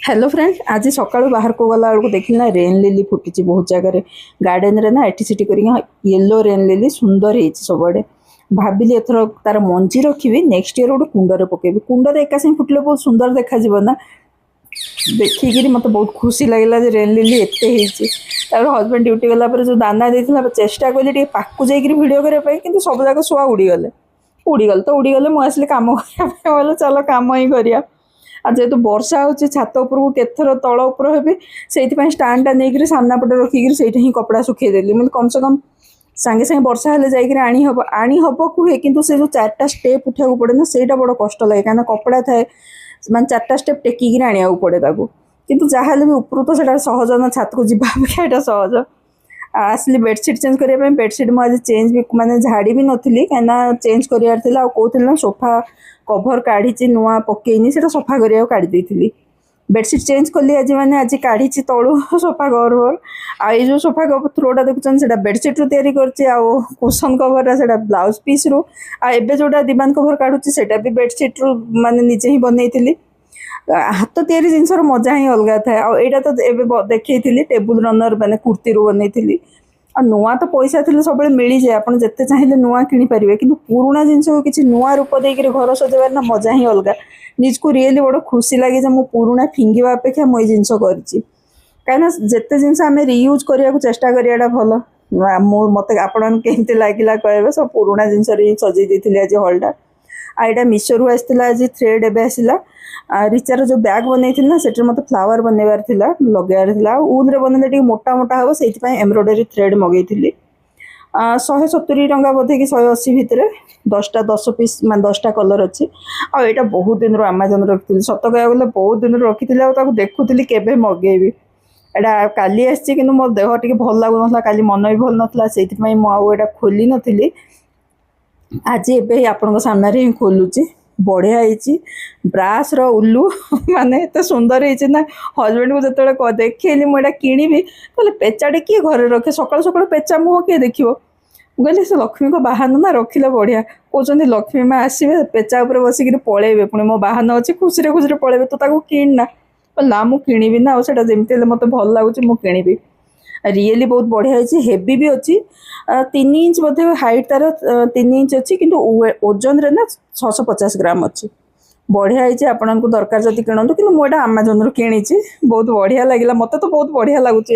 Hello friend, आज सका बाहर को गला बेलू देखिल ना रेन लिली फुटी बहुत जगह गार्डन रे ना एटी कर येलो रेन लिली सुंदर हो सबुआड़े भाविली एथर तार मंजी रखी नेक्स्ट ईयर गोटे कुंडे पकेबी कुंडे एका साथ फुटले बहुत सुंदर देखा ना देखिकी मत बहुत खुशी लगे रेन लिली एत हजबैंड ड्यूटी गला जो दाना देता चेष्टा कली पाक भिड करने कि सब जाक शुआ उड़ीगले तो उड़ीगले मुझे कम करने चलो कम ही करा जेहेतु वर्षा होची छात उपरको केथर तल उपर हेबी से स्टांडा नहीं सामना पटे रखिक ही कपड़ा सुखे देली मतलब कम से कम सांगे सांगे वर्षा हेले जाइए आनी हम कहे कि से जो 4टा स्टेप उठा पड़े ना से बड़ कष्ट लगे कहीं कपड़ा थाए मैं 4टा स्टेप टेकिक आने पड़े किंतु जहाँ भी उपरू तो सहज ना छात को जावा सहज आसली बेडसीट चेंज करने बेडसीट मुझे चेंज भी माने झाड़ी भी नथी कहीं चेंज करार कहते ना सोफा कभर काढ़ी नुआ पकईनी से सफा करा काढ़ी बेडसीट चेंज कली आज मैंने आज काढ़ी तलू सोफा कवर आई जो सोफा कवर थ्रोटा देखुं से बेडसीट रू तैयारी कुशन कवर से ब्लाउज पीस रू आबे जोटा दीवान कवर काढ़ुची से भी बेडसीट रू माने निजे ही बनई हाथ तैयारी जिनस मजा ही अलग थाए आईटा तो एवं देखी टेबुल रनर मैंने कुर्ती रू बनई आ नुआ तो पैसा थी सब मिल जाए आप जिते चाहिए नुआ किनीपारे कि पुराणा जिनस को किसी नुआ रूप देकर घर सजेबार ना मजा ही अलग निज को रियली बड़ खुशी लगे जो पुराणा फिंगा अपेक्षा मुझे जिनस कहीं जिते जिनस आम रियूज करने को चेष्टा कराटा भल मत आपमती लगे कहे सब पुराणा जिनस सजे देती आज हलटा आईटा मिशो रू आसला आज थ्रेड एवं आसला रिचार जो बैग बनई ना से मत फ्लावर बनवार लगार उल बनने मोटा मोटा हम से एम्ब्रॉयडरी थ्रेड मगई 170 टंका बोधे कि 180 भितर 10 पीस मान 10टा कलर अच्छी आईटा बहुत दिन आमाजन रखी सत कह गले बहुत दिन रखी देखुली के मगेबी एटा काली आसी कि मो देह टे भल लगुन काली मन भी भल नाला से मुझे खोली नी आज एबे आपन सामने ही खोलुची बढ़िया होती ब्रास उल्लू माने एत सुंदर होती ना हजबैंड को जो देखली मुझे किणी कहले पेचाटे किए घर रखे सका सका पेचा मुह किए देख कहली से लक्ष्मी को बाहन ना रखिले बढ़िया कहते लक्ष्मी माँ आसवे पेचा उपर बसिक पलैबे पुणी मो बाहन अच्छी खुशी खुशी पलैबे तो किणना ना मुझे किणी ना जमी मत भल लगुच मुझे रियली बहुत बढ़िया होती हेवी भी अच्छी 3 इंच बोधे हाइट तार 3 इंच अच्छी किंतु ओजन रे ना 650 ग्राम अच्छी बढ़िया होती आपको दरकार जब किणु कि मुझे आमाजन रू किणी बहुत बढ़िया लगे मत तो बहुत बढ़िया लगुच।